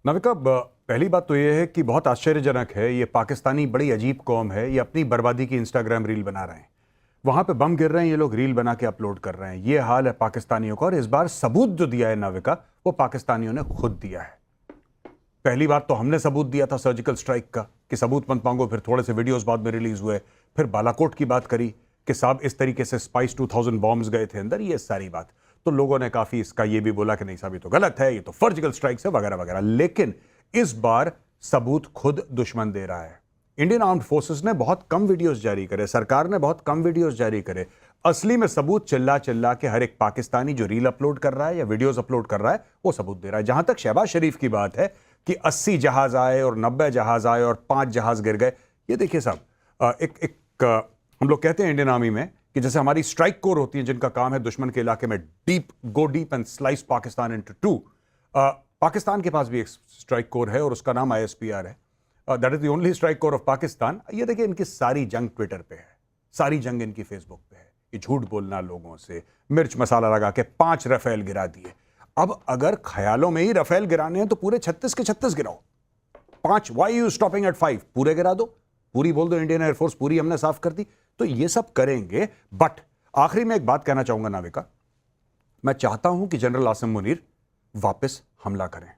नाविका, पहली बात तो ये है कि बहुत आश्चर्यजनक है, ये पाकिस्तानी बड़ी अजीब कौम है। ये अपनी बर्बादी की इंस्टाग्राम रील बना रहे हैं, वहां पे बम गिर रहे हैं, ये लोग रील बना के अपलोड कर रहे हैं। ये हाल है पाकिस्तानियों का। और इस बार सबूत जो दिया है नाविका, वो पाकिस्तानियों ने खुद दिया है। पहली बात तो हमने सबूत दिया था सर्जिकल स्ट्राइक का कि सबूत मत मांगो, फिर थोड़े से वीडियोस बाद में रिलीज हुए। फिर बालाकोट की बात करी कि साहब इस तरीके से स्पाइस 2000 बॉम्ब्स गए थे अंदर, ये सारी बात। तो लोगों ने काफी इसका ये भी बोला कि नहीं साहब ये तो गलत है, ये तो सर्जिकल स्ट्राइक्स है वगैरह वगैरह। लेकिन इस बार सबूत खुद दुश्मन दे रहा है। इंडियन आर्म्ड फोर्सेस ने बहुत कम वीडियोस जारी करे, सरकार ने बहुत कम वीडियोस जारी करे। असली में सबूत चिल्ला चिल्ला के हर एक पाकिस्तानी जो रील अपलोड कर रहा है या वीडियोस अपलोड कर रहा है, वो सबूत दे रहा है। जहां तक शहबाज शरीफ की बात है कि 80 जहाज आए और 90 जहाज आए और 5 जहाज गिर गए, ये देखिए साहब, हम लोग कहते हैं इंडियन आर्मी में कि जैसे हमारी स्ट्राइक कोर होती है जिनका काम है दुश्मन के इलाके में go deep and slice Pakistan into two. Pakistan के पास भी एक स्ट्राइक कोर है और उसका नाम ISPR है। That is the only strike corps of Pakistan. ये देखिए इनकी सारी जंग ट्विटर पे है, सारी जंग इनकी फेसबुक पे है। ये झूठ बोलना लोगों से, मिर्च मसाला लगा के 5 रफेल गिरा दिए। अब अगर ख्यालों में ही रफेल गिराने हैं तो पूरे 36 के 36 गिराओ। 5, वाई यू स्टॉपिंग एट 5? पूरे गिरा दो, पूरी बोल दो इंडियन एयरफोर्स पूरी हमने साफ कर दी। तो ये सब करेंगे। बट आखिरी में एक बात कहना चाहूंगा नाविका, मैं चाहता हूं कि जनरल आसिम मुनीर वापस हमला करें।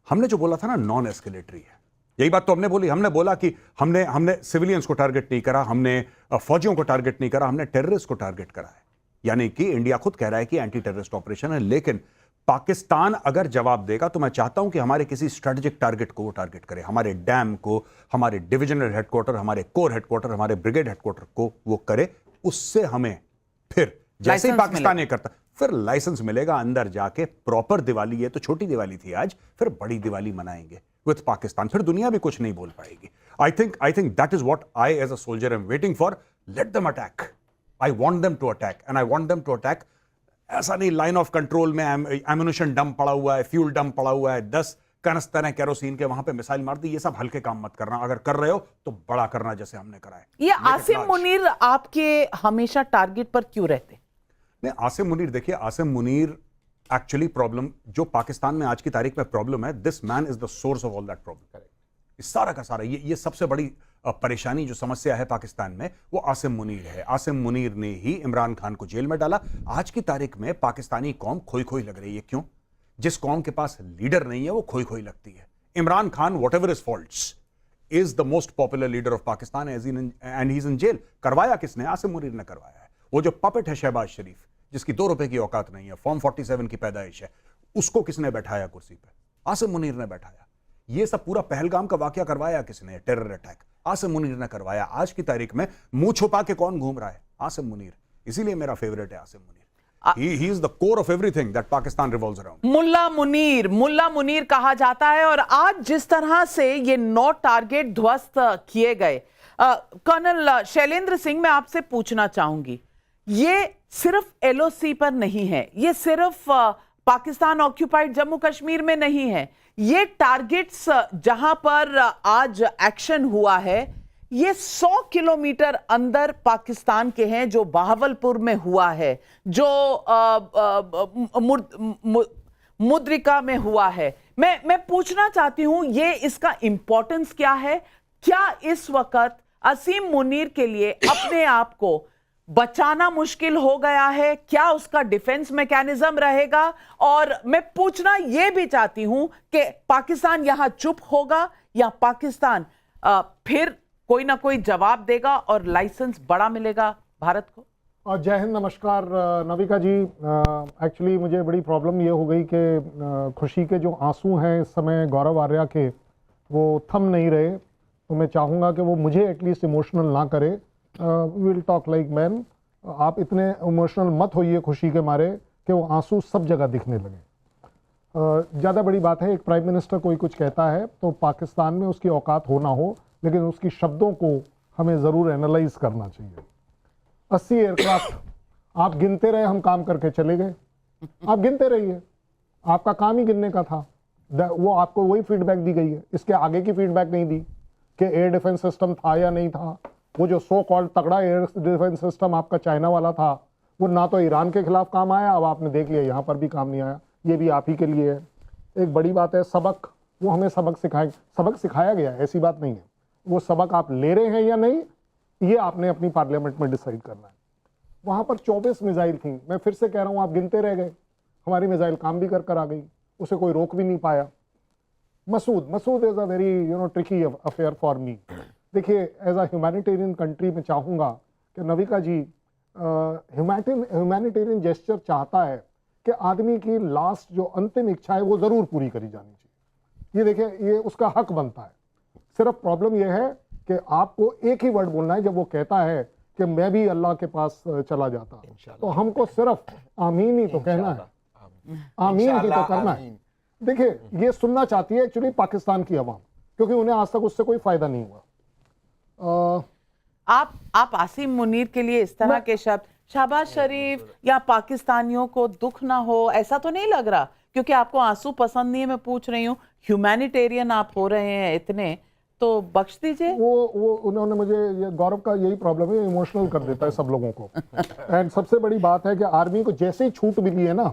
हमने जो बोला था ना, नॉन एस्केलेटरी है, यही बात तो हमने बोली। हमने बोला कि हमने सिविलियंस को टारगेट नहीं करा, हमने फौजियों को टारगेट नहीं करा, हमने टेररिस्ट को टारगेट करा है। यानी कि इंडिया खुद कह रहा है कि एंटी टेररिस्ट ऑपरेशन है। लेकिन पाकिस्तान अगर जवाब देगा तो मैं चाहता हूं कि हमारे किसी स्ट्रेटेजिक टारगेट को वो टारगेट करे, हमारे डैम को, हमारे डिविजनल हेडक्वार्टर, हमारे कोर हेडक्वार्टर, हमारे ब्रिगेड हेडक्वार्टर को वो करे। उससे हमें फिर जैसे ही पाकिस्तान ये करता फिर लाइसेंस मिलेगा, अंदर जाके प्रॉपर दिवाली। ये तो छोटी दिवाली थी, आज फिर बड़ी दिवाली मनाएंगे विद पाकिस्तान। फिर दुनिया भी कुछ नहीं बोल पाएगी। I think that is what I as a soldier am waiting for. Let them attack. I want them to attack and I want them to attack. ऐसा नहीं लाइन ऑफ कंट्रोल में एम्यूनिशन डंप पड़ा हुआ है, fuel dump पड़ा हुआ है, 10 कनस्तर हैं केरोसिन के, वहां पे मिसाइल मार दी। ये सब हल्के काम मत करना, अगर कर रहे हो तो बड़ा करना जैसे हमने करा है। ये आसिम मुनीर आपके हमेशा टारगेट पर क्यों रहते? नहीं, आसिम मुनीर देखिए, आसिम मुनीर एक्चुअली प्रॉब्लम जो पाकिस्तान में आज की तारीख में प्रॉब्लम है, this man is the source of all that problem. सारा का सारा ये सबसे बड़ी परेशानी जो समस्या है पाकिस्तान में, वो आसिम मुनीर है। आसिम मुनीर ने ही इमरान खान को जेल में डाला। आज की तारीख में पाकिस्तानी कौम खोई खोई लग रही है। क्यों? जिस कौम के पास लीडर नहीं है वो खोई खोई लगती है। Imran Khan, whatever is faults, is the most popular leader of Pakistan and he is in jail. करवाया किसने? आसिम मुनीर ने करवाया है। वो जो पपेट है शहबाज शरीफ, जिसकी 2 रुपए की औकात नहीं है, फॉर्म 47 की पैदाइश है, उसको किसने बैठाया कुर्सी पे? आसिम मुनीर ने बैठाया। ये सब पूरा पहलगाम का वाकया करवाया किसने? टेरर अटैक आसिम मुनीर ने करवाया। आज की तारीख में मुंह छुपा के कौन घूम रहा है? आसिम मुनीर। इसीलिए मेरा फेवरेट है Asim Munir. He is the core of everything that Pakistan revolves around. मुल्ला मुनीर कहा जाता है। और आज जिस तरह से ये 9 टारगेट ध्वस्त किए गए, कर्नल शैलेंद्र सिंह, मैं आपसे पूछना चाहूंगी, ये सिर्फ LOC पर नहीं है, ये सिर्फ पाकिस्तान ऑक्यूपाइड जम्मू कश्मीर में नहीं है, ये टारगेट्स जहां पर आज एक्शन हुआ है, ये 100 किलोमीटर अंदर पाकिस्तान के हैं, जो बहावलपुर में हुआ है, जो मुद्रिका में हुआ है। मैं पूछना चाहती हूं, ये इसका इंपॉर्टेंस क्या है? क्या इस वक्त आसिम मुनीर के लिए अपने आप को बचाना मुश्किल हो गया है? क्या उसका डिफेंस मैकेनिज्म रहेगा? और मैं पूछना यह भी चाहती हूं कि पाकिस्तान यहां चुप होगा या पाकिस्तान फिर कोई ना कोई जवाब देगा और लाइसेंस बड़ा मिलेगा भारत को? जय हिंद, नमस्कार नविका जी। एक्चुअली मुझे बड़ी प्रॉब्लम ये हो गई कि खुशी के जो आंसू हैं इस समय गौरव आर्या के, वो थम नहीं रहे। तो मैं चाहूँगा कि वो मुझे एटलीस्ट इमोशनल ना करे। Will talk like man. आप इतने इमोशनल मत होइए खुशी के मारे कि वो आंसू सब जगह दिखने लगे। ज़्यादा बड़ी बात है, एक प्राइम मिनिस्टर कोई कुछ कहता है तो पाकिस्तान में उसकी औकात हो ना हो, लेकिन उसकी शब्दों को हमें ज़रूर एनालाइज करना चाहिए। 80 एयरक्राफ्ट आप गिनते रहे, हम काम करके चले गए। आप गिनते रहिए, आपका काम ही गिनने का था। वो आपको वही फीडबैक दी गई है, इसके आगे की फीडबैक नहीं दी कि एयर डिफेंस सिस्टम था या नहीं था। वो जो सो कॉल्ड तगड़ा एयर डिफेंस सिस्टम आपका चाइना वाला था, वो ना तो ईरान के खिलाफ काम आया, अब आपने देख लिया यहाँ पर भी काम नहीं आया। ये भी आप ही के लिए है। एक बड़ी बात है, सबक वो हमें सबक सिखाया गया है, ऐसी बात नहीं है। वो सबक आप ले रहे हैं या नहीं, ये आपने अपनी पार्लियामेंट में डिसाइड करना है। वहाँ पर 24 मिसाइल थी, मैं फिर से कह रहा हूँ, आप गिनते रह गए, हमारी मिसाइल काम भी कर आ गई, उसे कोई रोक भी नहीं पाया। Masood is a very tricky affair for me. देखिए, एज अ ह्यूमैनिटेरियन कंट्री मैं चाहूँगा कि नविका जी ह्यूमैनिटेरियन जेस्चर चाहता है कि आदमी की लास्ट जो अंतिम इच्छा है वो ज़रूर पूरी करी जानी चाहिए। ये देखिए, ये उसका हक बनता है। सिर्फ प्रॉब्लम यह है कि आपको एक ही वर्ड बोलना है जब वो कहता है कि मैं भी अल्लाह के पास चला जाता, तो हमको सिर्फ आमीन ही तो कहना है, आमीन ही तो करना है। देखिए, ये सुनना चाहती है एक्चुअली पाकिस्तान की आवाम, क्योंकि उन्हें आज तक उससे कोई फायदा नहीं हुआ। आप आसिम मुनीर के लिए इस तरह के शब्द, शहबाज शरीफ या पाकिस्तानियों को दुख ना हो, ऐसा तो नहीं लग रहा? क्योंकि आपको आंसू पसंद नहीं है, मैं पूछ रही हूँ, ह्यूमैनिटेरियन आप हो रहे हैं इतने, तो बख्श दीजिए। वो उन्होंने मुझे, ये गौरव का यही प्रॉब्लम है, इमोशनल कर देता है सब लोगों को। एंड सबसे बड़ी बात है कि आर्मी को जैसे ही छूट मिली है ना,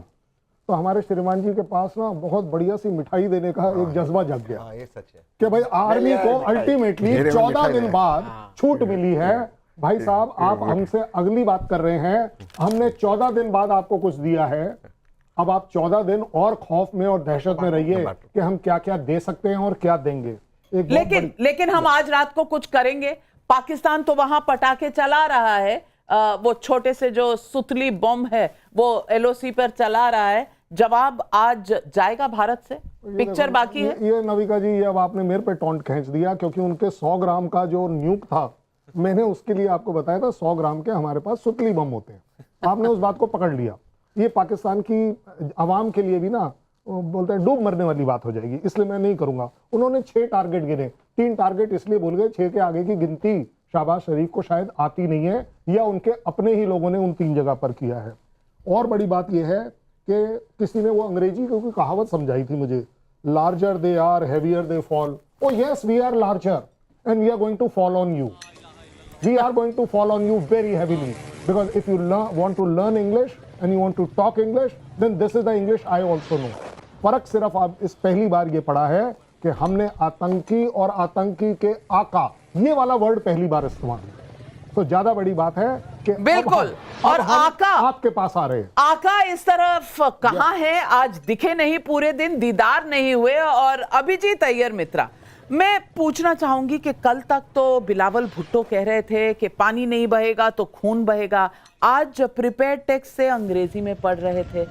तो हमारे श्रीमान जी के पास ना बहुत बढ़िया सी मिठाई देने का एक जज्बा जग गया। ये सच है कि भाई आर्मी को अल्टीमेटली 14 दिन बाद छूट मिली है। भाई साहब, आप हमसे अगली बात कर रहे हैं, हमने 14 दिन बाद आपको कुछ दिया है, अब आप 14 दिन और खौफ में और दहशत में रहिए कि हम क्या क्या दे सकते हैं और क्या देंगे। लेकिन हम आज रात को कुछ करेंगे। पाकिस्तान तो वहां पटाखे चला रहा है, वो छोटे से जो सुतली बम है वो एलओसी पर चला रहा है। जवाब आज जाएगा भारत से? पिक्चर बाकी है। ये नविका जी, ये अब आपने मेरे पे टॉन्ट खींच दिया, क्योंकि उनके 100 ग्राम का जो न्यूक था, मैंने उसके लिए आपको बताया था 100 ग्राम के हमारे पास सुतली बम होते हैं। आपने उस बात को पकड़ लिया। ये पाकिस्तान की आवाम के लिए भी ना, बोलते हैं, डूब मरने वाली बात हो जाएगी, इसलिए मैं नहीं करूंगा। उन्होंने 6 टारगेट गिने, 3 टारगेट इसलिए बोल गए, 6 के आगे की गिनती शहबाज शरीफ को शायद आती नहीं है, या उनके अपने ही लोगों ने उन 3 जगह पर किया है। और बड़ी बात यह है कि किसी ने वो अंग्रेजी की कोई कहावत समझाई थी मुझे, larger they are heavier they fall. Oh yes, we are larger and we are going to fall on you. We are going to fall on you very heavily, because if you want to learn English and you want to talk English, then this is the English I also know. फर्क सिर्फ आप इस पहली बार ये पढ़ा है कि हमने आतंकी और आतंकी के आका, ये वाला वर्ड पहली बार इस्तेमाल किया। तो ज्यादा बड़ी बात है कि बिल्कुल, और आका आपके पास आ रहे हैं। आका इस तरफ कहाँ है? आज दिखे नहीं, पूरे दिन दीदार नहीं हुए। और अभिजीत अय्यर मित्रा, मैं पूछना चाहूंगी कि कल तक तो बिलावल भुट्टो कह रहे थे कि पानी नहीं बहेगा तो खून बहेगा, आज प्रिपेयर टेक्स्ट से अंग्रेजी में पढ़ रहे थे।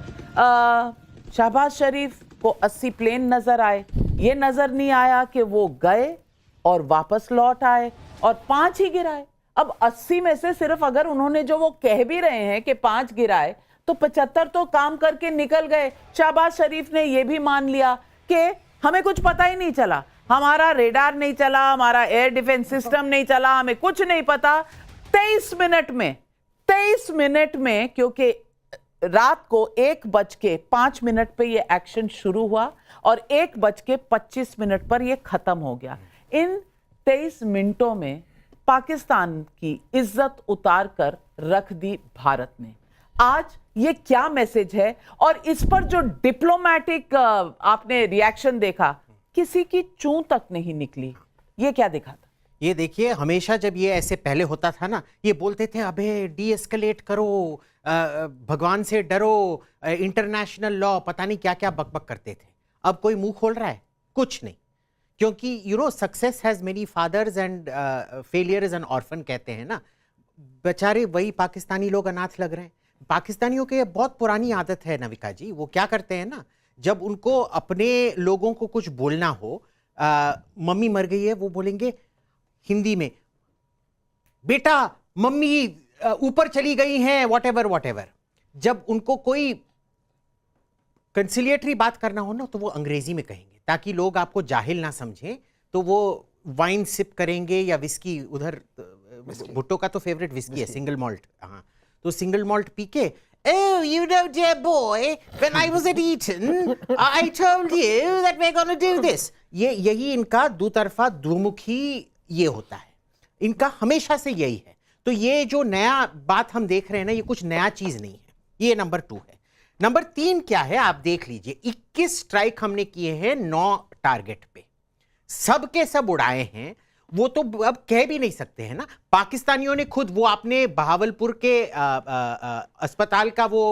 शहबाज शरीफ को 80 प्लेन नजर आए, ये नजर नहीं आया कि वो गए और वापस लौट आए और 5 ही गिराए। अब 80 में से सिर्फ अगर उन्होंने जो वो कह भी रहे हैं कि 5 गिराए, तो 75 तो काम करके निकल गए। शहबाज शरीफ ने यह भी मान लिया कि हमें कुछ पता ही नहीं चला, हमारा रेडार नहीं चला, हमारा एयर डिफेंस सिस्टम नहीं चला, हमें कुछ नहीं पता। 23 मिनट में, क्योंकि रात को 1:05 पे ये एक्शन शुरू हुआ और 1:25 पर ये खत्म हो गया। इन 23 मिनटों में पाकिस्तान की इज्जत उतार कर रख दी भारत ने। आज ये क्या मैसेज है? और इस पर जो डिप्लोमेटिक आपने रिएक्शन देखा, किसी की चूं तक नहीं निकली, ये क्या दिखा था? ये देखिए, हमेशा जब ये ऐसे पहले होता था ना, ये बोलते थे अबे डी एस्केलेट करो, भगवान से डरो, इंटरनेशनल लॉ, पता नहीं क्या क्या बकबक करते थे। अब कोई मुंह खोल रहा है? कुछ नहीं, क्योंकि success has many fathers and failure is an orphan कहते हैं ना। बेचारे वही पाकिस्तानी लोग अनाथ लग रहे हैं। पाकिस्तानियों की बहुत पुरानी आदत है नविका जी, वो क्या करते हैं ना, जब उनको अपने लोगों को कुछ बोलना हो, मम्मी मर गई है, वो बोलेंगे हिंदी में, बेटा मम्मी ऊपर चली गई हैं, व्हाटएवर। जब उनको कोई कंसिलिएटरी बात करना हो ना, तो वो अंग्रेजी में कहेंगे, ताकि लोग आपको जाहिल ना समझें। तो वो वाइन सिप करेंगे या विस्की, उधर भुट्टो का तो फेवरेट विस्की है, सिंगल मॉल्ट। हाँ, तो सिंगल मॉल्ट पी के, oh, you know, dear boy, when I was at Eton, I told you that we're going to do this. यही इनका दुतरफा दुमुखी ये होता है, इनका हमेशा से यही है। तो ये जो नया बात हम देख रहे हैं ना, ये कुछ नया चीज नहीं है। ये नंबर 2 है। नंबर 3 क्या है, आप देख लीजिए, 21 स्ट्राइक हमने किए हैं 9 टारगेट पे, सबके सब उड़ाए हैं। वो तो अब कह भी नहीं सकते हैं ना। पाकिस्तानियों ने खुद, वो आपने बहावलपुर के अस्पताल का वो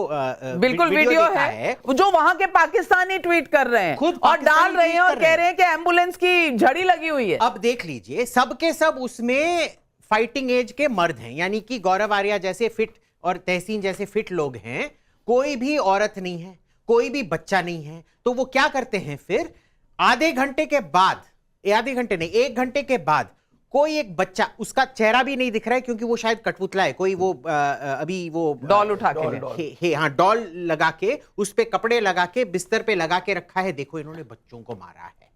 बिल्कुल वीडियो देखा है जो वहां के पाकिस्तानी ट्वीट कर रहे हैं खुद और डाल पाकिस्तानी रहे हैं ट्वीट और कर कह रहे रहे हैं कि एम्बुलेंस की झड़ी लगी हुई है। अब देख लीजिए, सबके सब उसमें फाइटिंग एज के मर्द हैं, यानी कि गौरव आर्या जैसे फिट और तहसीन जैसे फिट लोग हैं, कोई भी औरत नहीं है, कोई भी बच्चा नहीं है। तो वो क्या करते हैं फिर, आधे घंटे के बाद, आधे घंटे नहीं, 1 घंटे के बाद कोई एक बच्चा, उसका चेहरा भी नहीं दिख रहा है क्योंकि वो शायद कठपुतला है, कोई वो अभी वो डॉल उठा के हाँ, डॉल लगा के, उस पे कपड़े लगा के बिस्तर पे लगा के रखा है। देखो इन्होंने बच्चों को मारा है।